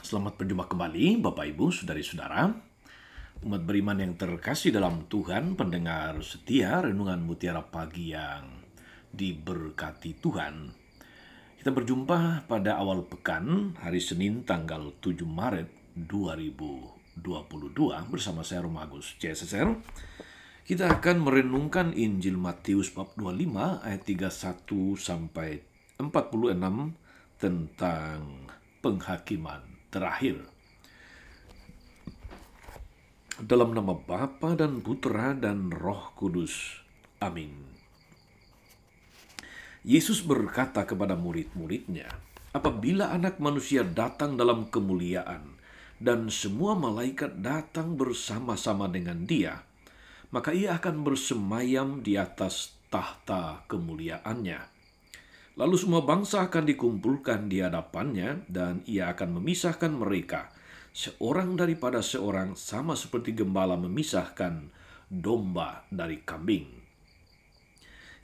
Selamat berjumpa kembali Bapak Ibu, Saudari-saudara. Umat beriman yang terkasih dalam Tuhan, pendengar setia Renungan Mutiara Pagi yang diberkati Tuhan. Kita berjumpa pada awal pekan, hari Senin tanggal 7 Maret 2022 bersama saya Romagus CSSR. Kita akan merenungkan Injil Matius bab 25 ayat 31 sampai 46 tentang penghakiman terakhir. Dalam nama Bapa dan Putra dan Roh Kudus. Amin. Yesus berkata kepada murid-muridnya, "Apabila Anak Manusia datang dalam kemuliaan dan semua malaikat datang bersama-sama dengan Dia, maka Ia akan bersemayam di atas tahta kemuliaannya. Lalu semua bangsa akan dikumpulkan di hadapannya dan Ia akan memisahkan mereka, seorang daripada seorang, sama seperti gembala memisahkan domba dari kambing.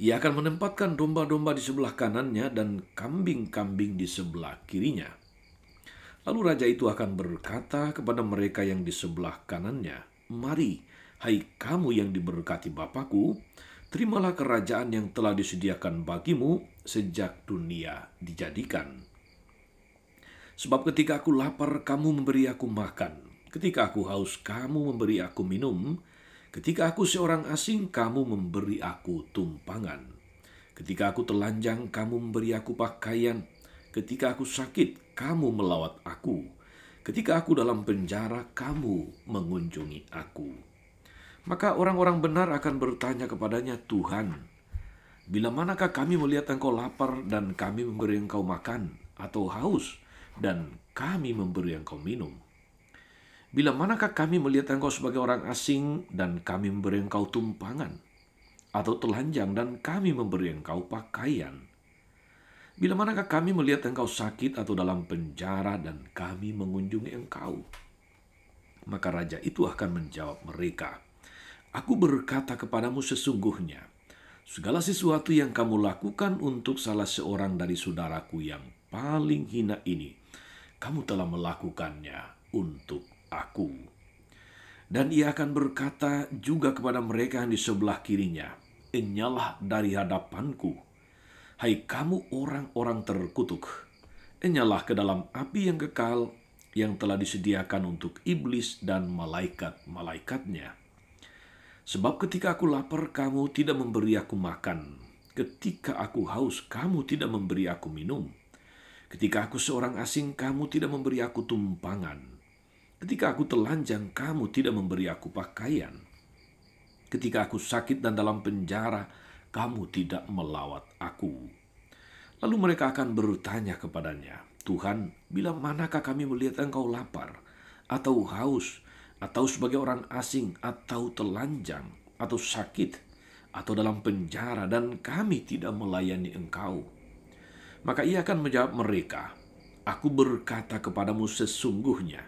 Ia akan menempatkan domba-domba di sebelah kanannya dan kambing-kambing di sebelah kirinya. Lalu raja itu akan berkata kepada mereka yang di sebelah kanannya, 'Mari, hai kamu yang diberkati Bapa-Ku, terimalah kerajaan yang telah disediakan bagimu sejak dunia dijadikan. Sebab ketika aku lapar, kamu memberi aku makan. Ketika aku haus, kamu memberi aku minum. Ketika aku seorang asing, kamu memberi aku tumpangan. Ketika aku telanjang, kamu memberi aku pakaian. Ketika aku sakit, kamu melawat aku. Ketika aku dalam penjara, kamu mengunjungi aku.' Maka orang-orang benar akan bertanya kepadanya, 'Tuhan, bila manakah kami melihat Engkau lapar dan kami memberi Engkau makan, atau haus dan kami memberi Engkau minum? Bila manakah kami melihat Engkau sebagai orang asing dan kami memberi Engkau tumpangan, atau telanjang dan kami memberi Engkau pakaian? Bila manakah kami melihat Engkau sakit atau dalam penjara dan kami mengunjungi Engkau?' Maka raja itu akan menjawab mereka, 'Aku berkata kepadamu sesungguhnya, segala sesuatu yang kamu lakukan untuk salah seorang dari saudaraku yang paling hina ini, kamu telah melakukannya untuk aku.' Dan ia akan berkata juga kepada mereka yang di sebelah kirinya, 'Enyalah dari hadapanku, hai kamu orang-orang terkutuk, enyalah ke dalam api yang kekal yang telah disediakan untuk iblis dan malaikat-malaikatnya. Sebab ketika aku lapar, kamu tidak memberi aku makan. Ketika aku haus, kamu tidak memberi aku minum. Ketika aku seorang asing, kamu tidak memberi aku tumpangan. Ketika aku telanjang, kamu tidak memberi aku pakaian. Ketika aku sakit dan dalam penjara, kamu tidak melawat aku.' Lalu mereka akan bertanya kepadanya, 'Tuhan, bila manakah kami melihat Engkau lapar, atau haus, atau sebagai orang asing, atau telanjang, atau sakit, atau dalam penjara, dan kami tidak melayani Engkau?' Maka ia akan menjawab mereka, 'Aku berkata kepadamu sesungguhnya,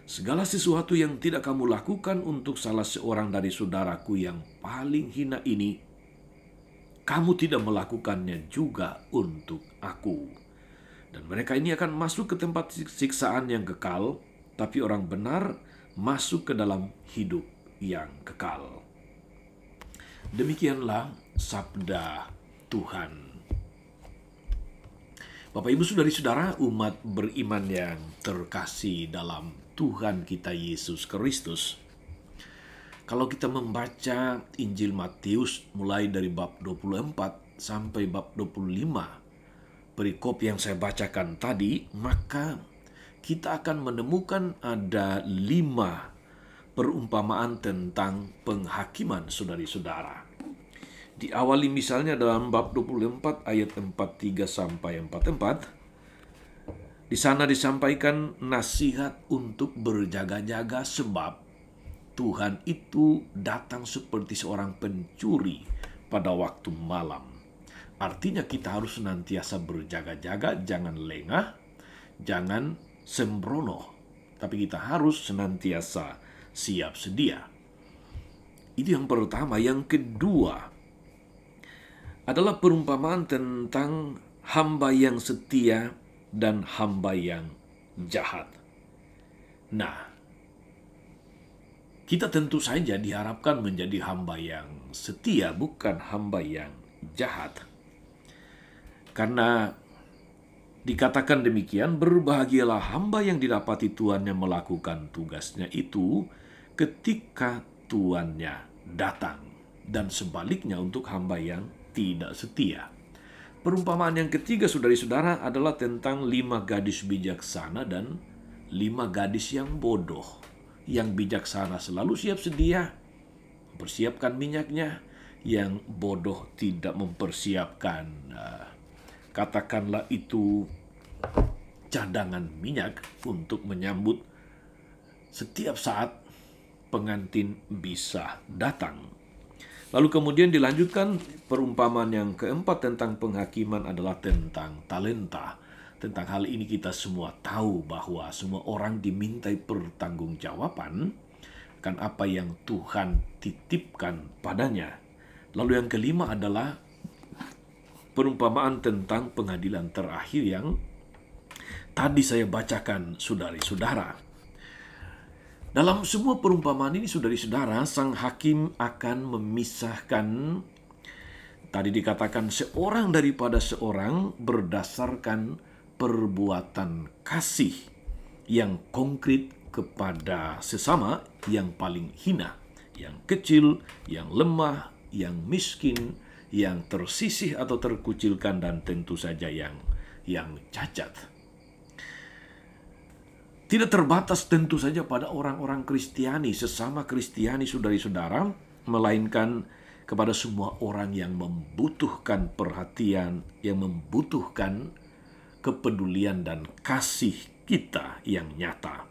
segala sesuatu yang tidak kamu lakukan untuk salah seorang dari saudaraku yang paling hina ini, kamu tidak melakukannya juga untuk aku.' Dan mereka ini akan masuk ke tempat siksaan yang kekal, tapi orang benar masuk ke dalam hidup yang kekal." Demikianlah sabda Tuhan. Bapak Ibu Saudari-saudara, umat beriman yang terkasih dalam Tuhan kita Yesus Kristus, kalau kita membaca Injil Matius mulai dari bab 24 sampai bab 25, perikop yang saya bacakan tadi, maka kita akan menemukan ada 5 perumpamaan tentang penghakiman, saudari-saudara. Diawali misalnya dalam bab 24 ayat 43 sampai 44. Di sana disampaikan nasihat untuk berjaga-jaga sebab Tuhan itu datang seperti seorang pencuri pada waktu malam. Artinya kita harus senantiasa berjaga-jaga, jangan lengah, jangan sembrono, tapi kita harus senantiasa siap sedia. Itu yang pertama. Yang kedua adalah perumpamaan tentang hamba yang setia dan hamba yang jahat. Nah, kita tentu saja diharapkan menjadi hamba yang setia, bukan hamba yang jahat. Karena dikatakan demikian, berbahagialah hamba yang didapati tuannya melakukan tugasnya itu ketika tuannya datang. Dan sebaliknya untuk hamba yang tidak setia. Perumpamaan yang ketiga, saudari-saudara, adalah tentang 5 gadis bijaksana dan 5 gadis yang bodoh. Yang bijaksana selalu siap sedia, mempersiapkan minyaknya. Yang bodoh tidak mempersiapkan, katakanlah itu, cadangan minyak untuk menyambut setiap saat pengantin bisa datang. Lalu kemudian dilanjutkan perumpamaan yang keempat tentang penghakiman adalah tentang talenta. Tentang hal ini kita semua tahu bahwa semua orang dimintai pertanggungjawaban akan apa yang Tuhan titipkan padanya. Lalu yang kelima adalah perumpamaan tentang pengadilan terakhir yang tadi saya bacakan, saudari-saudara. Dalam semua perumpamaan ini, saudari-saudara, sang hakim akan memisahkan, tadi dikatakan, seorang daripada seorang berdasarkan perbuatan kasih yang konkret kepada sesama yang paling hina, yang kecil, yang lemah, yang miskin, yang tersisih atau terkucilkan, dan tentu saja yang cacat. Tidak terbatas tentu saja pada orang-orang Kristiani, sesama Kristiani, saudari-saudara, melainkan kepada semua orang yang membutuhkan perhatian, yang membutuhkan kepedulian dan kasih kita yang nyata.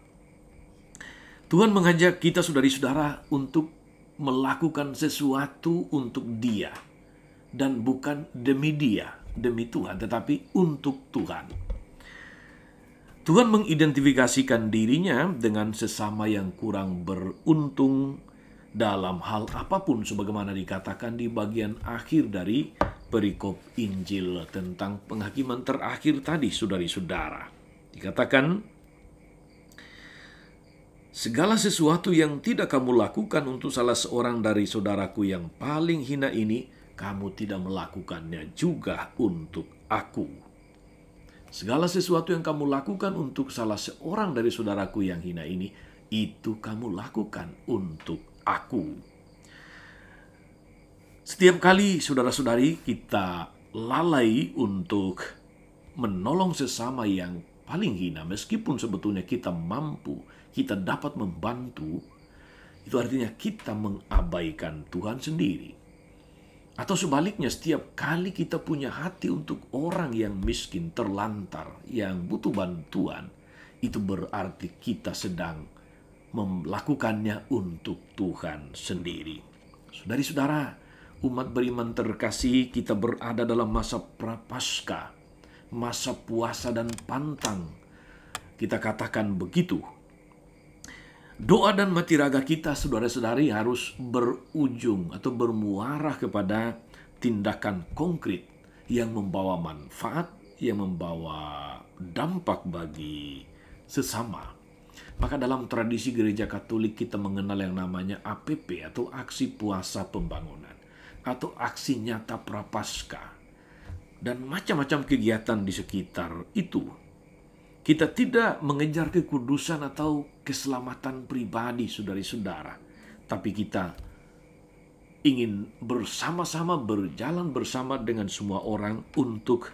Tuhan mengajak kita, saudari-saudara, untuk melakukan sesuatu untuk Dia, dan bukan demi Dia, demi Tuhan, tetapi untuk Tuhan. Tuhan mengidentifikasikan dirinya dengan sesama yang kurang beruntung dalam hal apapun, sebagaimana dikatakan di bagian akhir dari perikop Injil tentang penghakiman terakhir tadi, saudari-saudara. Dikatakan, segala sesuatu yang tidak kamu lakukan untuk salah seorang dari saudaraku yang paling hina ini, kamu tidak melakukannya juga untuk aku. Segala sesuatu yang kamu lakukan untuk salah seorang dari saudaraku yang hina ini, itu kamu lakukan untuk aku. Setiap kali, saudara-saudari, kita lalai untuk menolong sesama yang paling hina, meskipun sebetulnya kita mampu, kita dapat membantu, itu artinya kita mengabaikan Tuhan sendiri. Atau sebaliknya, setiap kali kita punya hati untuk orang yang miskin, terlantar, yang butuh bantuan, itu berarti kita sedang melakukannya untuk Tuhan sendiri. Saudari-saudara, umat beriman terkasih, kita berada dalam masa prapaskah, masa puasa dan pantang. Kita katakan begitu. Doa dan mati raga kita, saudara-saudari, harus berujung atau bermuara kepada tindakan konkret yang membawa manfaat, yang membawa dampak bagi sesama. Maka dalam tradisi gereja Katolik kita mengenal yang namanya APP atau Aksi Puasa Pembangunan atau Aksi Nyata Prapaskah dan macam-macam kegiatan di sekitar itu. Kita tidak mengejar kekudusan atau keselamatan pribadi, saudari-saudara, tapi kita ingin bersama-sama berjalan bersama dengan semua orang untuk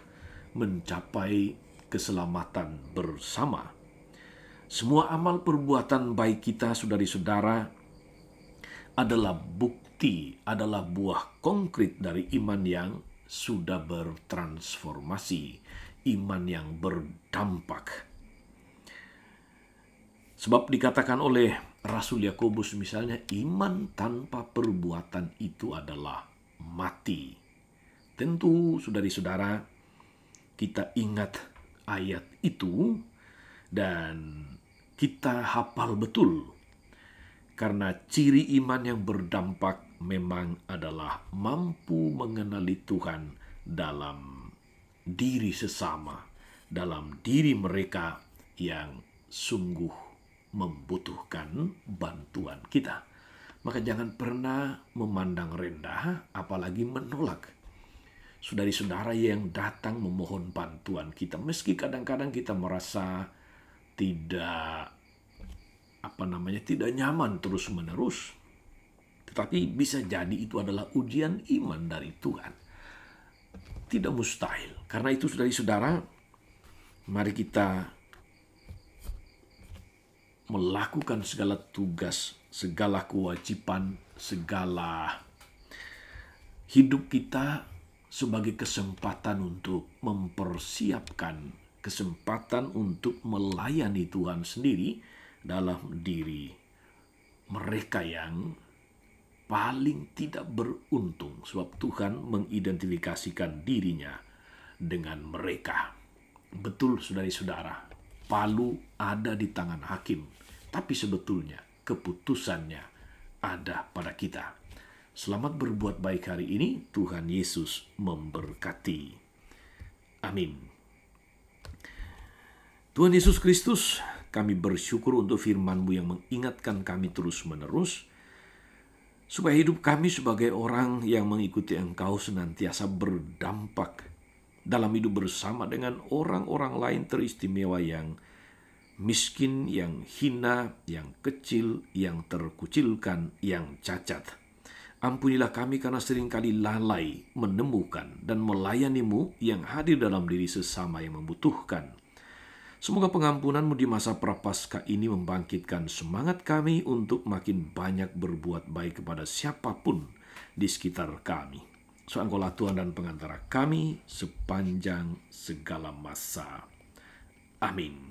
mencapai keselamatan bersama. Semua amal perbuatan baik kita, saudari-saudara, adalah bukti, adalah buah konkret dari iman yang sudah bertransformasi, iman yang berdampak. Sebab dikatakan oleh Rasul Yakobus misalnya, iman tanpa perbuatan itu adalah mati. Tentu, saudari-saudara, kita ingat ayat itu dan kita hafal betul. Karena ciri iman yang berdampak memang adalah mampu mengenali Tuhan dalam diri sesama, dalam diri mereka yang sungguh membutuhkan bantuan kita. Maka jangan pernah memandang rendah, apalagi menolak saudara-saudara yang datang memohon bantuan kita. Meski kadang-kadang kita merasa tidak tidak nyaman terus-menerus. Tetapi bisa jadi itu adalah ujian iman dari Tuhan. Tidak mustahil. Karena itu saudara-saudara, mari kita melakukan segala tugas, segala kewajiban, segala hidup kita sebagai kesempatan untuk mempersiapkan, kesempatan untuk melayani Tuhan sendiri dalam diri mereka yang paling tidak beruntung, sebab Tuhan mengidentifikasikan dirinya dengan mereka. Betul saudara-saudara, palu ada di tangan hakim, tapi sebetulnya keputusannya ada pada kita. Selamat berbuat baik hari ini. Tuhan Yesus memberkati. Amin. Tuhan Yesus Kristus, kami bersyukur untuk firman-Mu yang mengingatkan kami terus-menerus, supaya hidup kami sebagai orang yang mengikuti Engkau senantiasa berdampak dalam hidup bersama dengan orang-orang lain teristimewa yang miskin, yang hina, yang kecil, yang terkucilkan, yang cacat. Ampunilah kami karena seringkali lalai menemukan dan melayani-Mu yang hadir dalam diri sesama yang membutuhkan. Semoga pengampunan-Mu di masa prapaskah ini membangkitkan semangat kami untuk makin banyak berbuat baik kepada siapapun di sekitar kami. So, Engkaulah Tuhan dan pengantara kami sepanjang segala masa. Amin.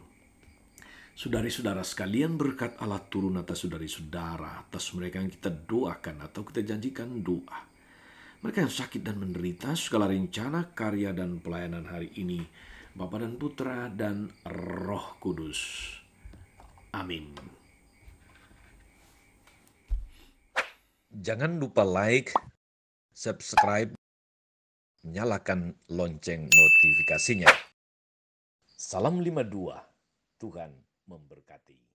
Saudari-saudara sekalian, berkat Allah turun atas saudari-saudara, atas mereka yang kita doakan atau kita janjikan doa. Mereka yang sakit dan menderita, segala rencana, karya, dan pelayanan hari ini, Bapa dan Putra dan Roh Kudus. Amin. Jangan lupa like, subscribe, nyalakan lonceng notifikasinya. Salam 52, Tuhan memberkati.